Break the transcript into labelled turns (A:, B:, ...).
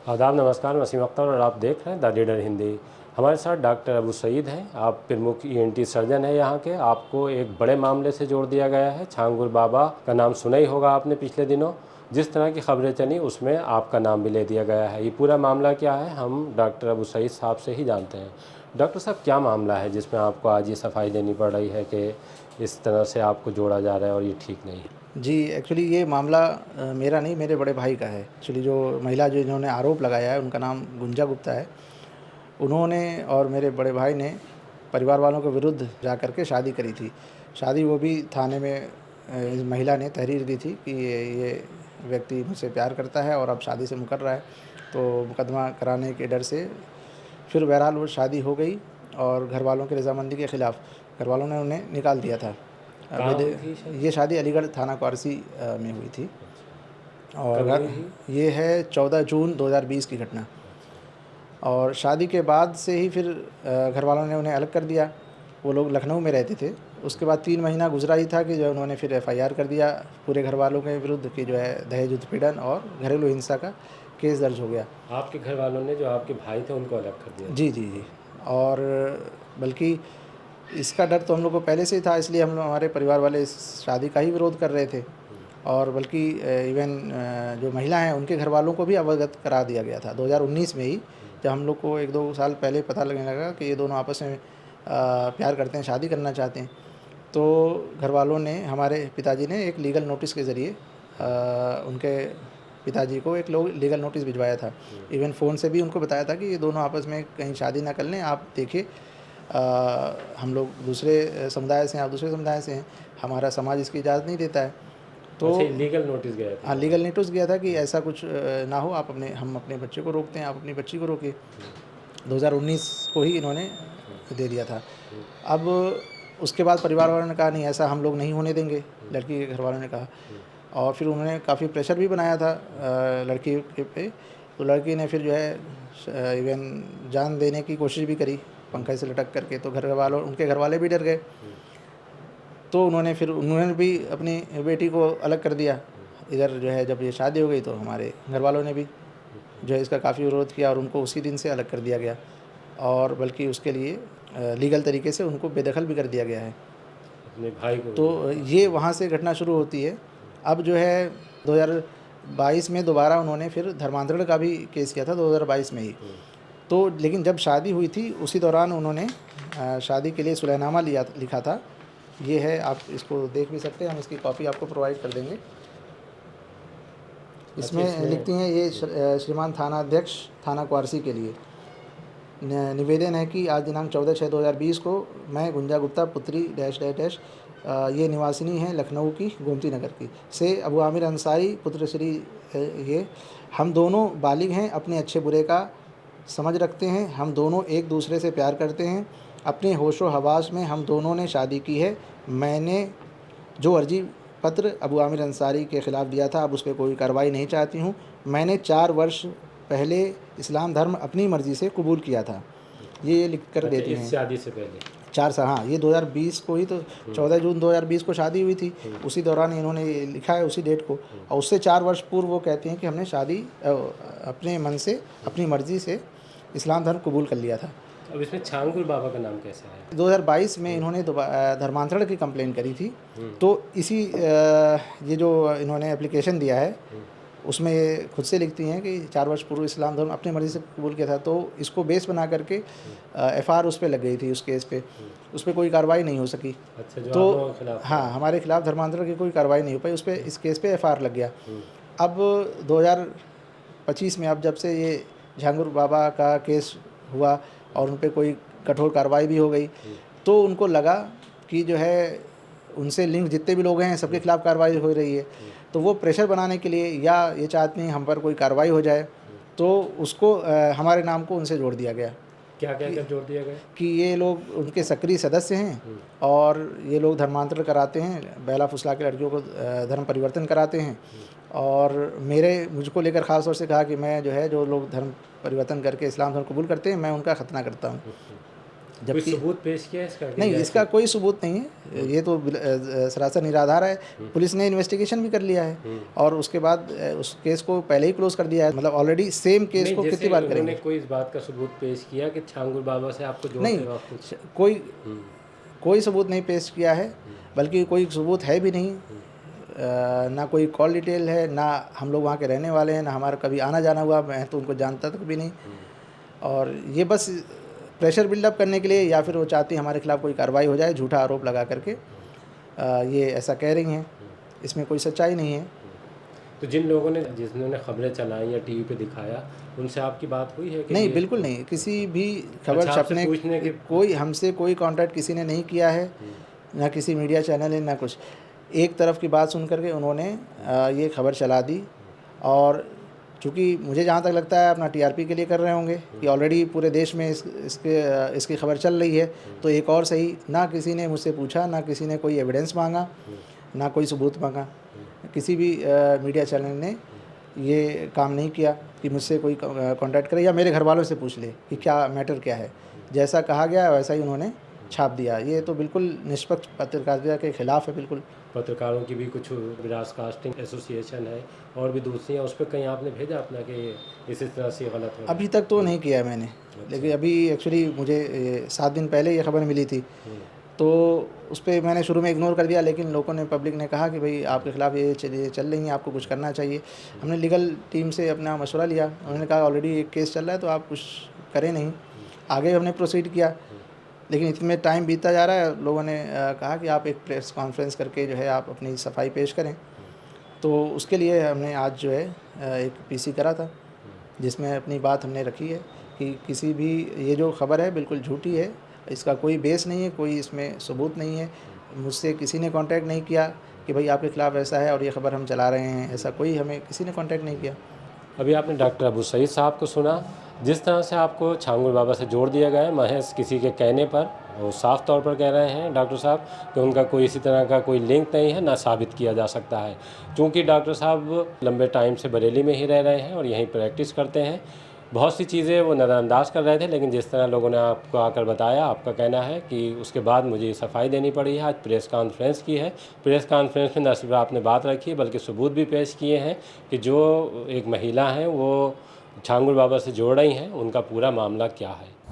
A: आदाब, नमस्कार। मैं वसीम अख्तर और आप देख रहे हैं द रीडर हिंदी। हमारे साथ डॉक्टर अबू सईद हैं। आप प्रमुख ईएनटी सर्जन हैं यहाँ के। आपको एक बड़े मामले से जोड़ दिया गया है। छांगुर बाबा का नाम सुना ही होगा आपने पिछले दिनों। जिस तरह की खबरें चली उसमें आपका नाम भी ले दिया गया है। ये पूरा मामला क्या है, हम डॉक्टर अबू सईद साहब से ही जानते हैं। डॉक्टर साहब, क्या मामला है जिसमें आपको आज ये सफाई देनी पड़ रही है कि इस तरह से आपको जोड़ा जा रहा है और ये ठीक नहीं है?
B: जी, एक्चुअली ये मामला मेरा नहीं, मेरे बड़े भाई का है। एक्चुअली जो महिला जो इन्होंने आरोप लगाया है, उनका नाम गुंजा गुप्ता है। उन्होंने और मेरे बड़े भाई ने परिवार वालों के विरुद्ध जा कर के शादी करी थी। शादी वो भी थाने में इस महिला ने तहरीर दी थी कि ये व्यक्ति मुझसे प्यार करता है और अब शादी से मुकर रहा है। तो मुकदमा कराने के डर से फिर बहरहाल वो शादी हो गई और घरवालों की रज़ामंदी के ख़िलाफ़ घरवालों ने उन्हें निकाल दिया था।
A: कहाँ हुई थी
B: ये
A: शादी?
B: शादी अलीगढ़ थाना क्वारसी में हुई थी और
A: कब हुई थी?
B: ये है 14 जून 2020 की घटना। और शादी के बाद से ही फिर घरवालों ने उन्हें अलग कर दिया। वो लोग लखनऊ में रहते थे। उसके बाद 3 महीना गुज़रा ही था कि जो उन्होंने फिर एफआईआर कर दिया पूरे घरवालों के विरुद्ध कि जो है दहेज उत्पीड़न और घरेलू हिंसा का केस दर्ज हो गया।
A: आपके घर वालों ने जो आपके भाई थे उनको अलग कर दिया था?
B: जी, जी, जी। और बल्कि इसका डर तो हम लोग को पहले से ही था, इसलिए हम लोग हमारे परिवार वाले इस शादी का ही विरोध कर रहे थे। और बल्कि इवन जो महिला हैं उनके घरवालों को भी अवगत करा दिया गया था 2019 में ही, जब हम लोग को 1-2 साल पहले पता लगने लगा कि ये दोनों आपस में प्यार करते हैं, शादी करना चाहते हैं। तो घरवालों ने, हमारे पिताजी ने एक लीगल नोटिस के ज़रिए उनके पिताजी को एक लीगल नोटिस भिजवाया था। इवन फ़ोन से भी उनको बताया था कि ये दोनों आपस में कहीं शादी ना कर लें, आप देखिए हम लोग दूसरे समुदाय से हैं, आप दूसरे समुदाय से हैं, हमारा समाज इसकी इजाज़त नहीं देता है। तो
A: अच्छा, लीगल नोटिस गया था
B: हाँ,
A: वहाँ?
B: लीगल नोटिस गया था कि ऐसा कुछ ना हो, आप हम अपने बच्चे को रोकते हैं, आप अपनी बच्ची को रोकिए। 2019 को ही इन्होंने दे दिया था। अब उसके बाद परिवार वालों ने कहा नहीं, ऐसा हम लोग नहीं होने देंगे, लड़की के घरवालों ने कहा। और फिर उन्होंने काफ़ी प्रेशर भी बनाया था लड़की के पे। तो लड़की ने फिर जो है इवन जान देने की कोशिश भी करी पंखे से लटक करके, तो उनके घरवाले भी डर गए। तो उन्होंने भी अपनी बेटी को अलग कर दिया। इधर जो है जब ये शादी हो गई तो हमारे घरवालों ने भी जो है इसका काफ़ी विरोध किया और उनको उसी दिन से अलग कर दिया गया। और बल्कि उसके लिए लीगल तरीके से उनको बेदखल भी कर दिया गया है।
A: अपने भाई को?
B: तो ये वहाँ से घटना शुरू होती है। अब जो है 2022 में दोबारा उन्होंने फिर धर्मांतरण का भी केस किया था 2022 में ही। तो लेकिन जब शादी हुई थी उसी दौरान उन्होंने शादी के लिए सुलहनामा लिखा था। ये है, आप इसको देख भी सकते हैं, हम इसकी कॉपी आपको प्रोवाइड कर देंगे।
A: अच्छा,
B: इसमें लिखती हैं ये श्रीमान थाना अध्यक्ष थाना क्वारसी के लिए निवेदन है कि आज दिनांक 14/6/2020 को मैं गुंजा गुप्ता पुत्री डैश डैश डैश ये निवासिनी हैं लखनऊ की गोमती नगर की से अबू आमिर अंसारी पुत्र श्री ये हम दोनों बालिग हैं, अपने अच्छे बुरे का समझ रखते हैं, हम दोनों एक दूसरे से प्यार करते हैं, अपने होशो हवास में हम दोनों ने शादी की है। मैंने जो अर्जी पत्र अबू आमिर अंसारी के ख़िलाफ़ दिया था, अब उस पर कोई कार्रवाई नहीं चाहती हूँ। मैंने 4 वर्ष पहले इस्लाम धर्म अपनी मर्ज़ी से कबूल किया था। ये लिख कर
A: अच्छा,
B: देती
A: इस
B: हैं।
A: शादी से पहले?
B: 4 साल, हाँ, ये 2020 को ही तो 14 जून 2020 को शादी हुई थी। उसी दौरान इन्होंने ये लिखा है, उसी डेट को। और उससे 4 वर्ष पूर्व वो कहती हैं कि हमने शादी अपने मन से, अपनी मर्ज़ी से इस्लाम धर्म कबूल कर लिया था।
A: अब इसमें छांगुर बाबा का नाम कैसे आया?
B: 2022 में इन्होंने धर्मांतरण की कंप्लेन करी थी। तो इसी ये जो इन्होंने एप्लीकेशन दिया है उसमें ये खुद से लिखती हैं कि 4 वर्ष पूर्व इस्लाम धर्म अपनी मर्ज़ी से कबूल किया था। तो इसको बेस बना करके एफआईआर उस पे लग गई थी, उस केस पे। उस पे कोई कार्रवाई नहीं हो सकी।
A: अच्छा, जो आप
B: तो
A: लोगों के खिलाफ?
B: हाँ, हमारे खिलाफ़ धर्मांतरण की कोई कार्रवाई नहीं हो पाई, उस पे इस केस पे एफआईआर लग गया। अब 2025 में, अब जब से ये झांगुर बाबा का केस हुआ और उन पे कोई कठोर कार्रवाई भी हो गई, तो उनको लगा कि जो है उनसे लिंक जितने भी लोग हैं सबके खिलाफ़ कार्रवाई हो रही है। तो वो प्रेशर बनाने के लिए, या ये चाहते हैं हम पर कोई कार्रवाई हो जाए, तो उसको हमारे नाम को उनसे जोड़ दिया गया
A: क्या क्या कर जोड़ दिया गया?
B: कि ये लोग उनके सक्रिय सदस्य हैं और ये लोग धर्मांतरण कराते हैं, बहला फुसला के लड़कियों को धर्म परिवर्तन कराते हैं। और मुझको लेकर ख़ास तौर से कहा कि मैं जो है, जो लोग धर्म परिवर्तन करके इस्लाम धर्म कबूल करते हैं, मैं उनका खतना करता हूँ।
A: कोई
B: जबकि
A: सबूत पेश किया है इसका कि
B: नहीं,
A: जैसे-
B: इसका कोई सबूत नहीं है, ये तो सरासर निराधार है। पुलिस ने इन्वेस्टिगेशन भी कर लिया है और उसके बाद उस केस को पहले ही क्लोज कर दिया है। मतलब ऑलरेडी सेम केस
A: नहीं,
B: को
A: जैसे
B: कितनी बार
A: उन्होंने
B: करेंगे?
A: कोई इस बात का सबूत पेश किया कि छांगुर बाबा से आपको जोड़ते
B: नहीं,
A: वक्त
B: कोई सबूत नहीं पेश किया है, बल्कि कोई सबूत है भी नहीं। ना कोई कॉल डिटेल है, ना हम लोग वहाँ के रहने वाले हैं, ना हमारा कभी आना जाना हुआ, मैं तो उनको जानता तक भी नहीं। और ये बस प्रेशर बिल्डअप करने के लिए, या फिर वो चाहती हमारे खिलाफ़ कोई कार्रवाई हो जाए झूठा आरोप लगा करके, ये ऐसा कह रही हैं। इसमें कोई सच्चाई नहीं है।
A: तो जिन लोगों ने जिन्होंने खबरें चलाई या टीवी पे दिखाया, उनसे आपकी बात हुई है कि
B: नहीं,
A: ये-
B: बिल्कुल नहीं, किसी भी खबर
A: अच्छा, आपसे
B: छपने
A: पूछने के
B: कोई हमसे कोई कांटेक्ट किसी ने नहीं किया है, ना किसी मीडिया चैनल है, ना कुछ। एक तरफ की बात सुन करके उन्होंने ये खबर चला दी। और चूँकि मुझे जहाँ तक लगता है अपना टीआरपी के लिए कर रहे होंगे कि ऑलरेडी पूरे देश में इसकी खबर चल रही है, तो एक और सही। ना किसी ने मुझसे पूछा, ना किसी ने कोई एविडेंस मांगा, ना कोई सबूत मांगा। किसी भी मीडिया चैनल ने ये काम नहीं किया कि मुझसे कोई कांटेक्ट करे या मेरे घर वालों से पूछ ले कि क्या मैटर क्या है। जैसा कहा गया वैसा ही उन्होंने छाप दिया। ये तो बिल्कुल निष्पक्ष पत्रकारिता के खिलाफ है, बिल्कुल।
A: पत्रकारों की भी कुछ ब्रॉडकास्टिंग एसोसिएशन है और भी दूसरी हैं, उस पर कहीं आपने भेजा अपना कि इस तरह से गलत हो रहा है?
B: अभी तक तो नहीं किया है मैंने, लेकिन अभी एक्चुअली मुझे 7 दिन पहले ये खबर मिली थी, तो उस पे मैंने शुरू में इग्नोर कर दिया। लेकिन लोगों ने, पब्लिक ने कहा कि भाई आपके ख़िलाफ़ ये चल रही हैं, आपको कुछ करना चाहिए। हमने लीगल टीम से अपना मशवरा लिया, उन्होंने कहा ऑलरेडी एक केस चल रहा है तो आप कुछ करें नहीं। आगे हमने प्रोसीड किया, लेकिन इतने टाइम बीतता जा रहा है, लोगों ने कहा कि आप एक प्रेस कॉन्फ्रेंस करके जो है आप अपनी सफाई पेश करें। तो उसके लिए हमने आज जो है एक पीसी करा था, जिसमें अपनी बात हमने रखी है कि किसी भी, ये जो खबर है बिल्कुल झूठी है, इसका कोई बेस नहीं है, कोई इसमें सबूत नहीं है। मुझसे किसी ने कांटेक्ट नहीं किया कि भाई आपके ख़िलाफ़ ऐसा है और ये खबर हम चला रहे हैं, ऐसा कोई हमें किसी ने कांटेक्ट नहीं किया।
A: अभी आपने डॉक्टर अबू सईद साहब को सुना, जिस तरह से आपको छांगुर बाबा से जोड़ दिया गया है महज किसी के कहने पर, वो साफ तौर पर कह रहे हैं डॉक्टर साहब कि उनका कोई इसी तरह का कोई लिंक नहीं है, ना साबित किया जा सकता है। क्योंकि डॉक्टर साहब लंबे टाइम से बरेली में ही रह रहे हैं और यहीं प्रैक्टिस करते हैं। बहुत सी चीज़ें वो नज़रअंदाज कर रहे थे, लेकिन जिस तरह लोगों ने आपको आकर बताया, आपका कहना है कि उसके बाद मुझे ये सफाई देनी पड़ी है। आज प्रेस कॉन्फ्रेंस की है, प्रेस कॉन्फ्रेंस में न सिर्फ आपने बात रखी है बल्कि सबूत भी पेश किए हैं कि जो एक महिला हैं वो छांगुर बाबा से जोड़ रही हैं, उनका पूरा मामला क्या है।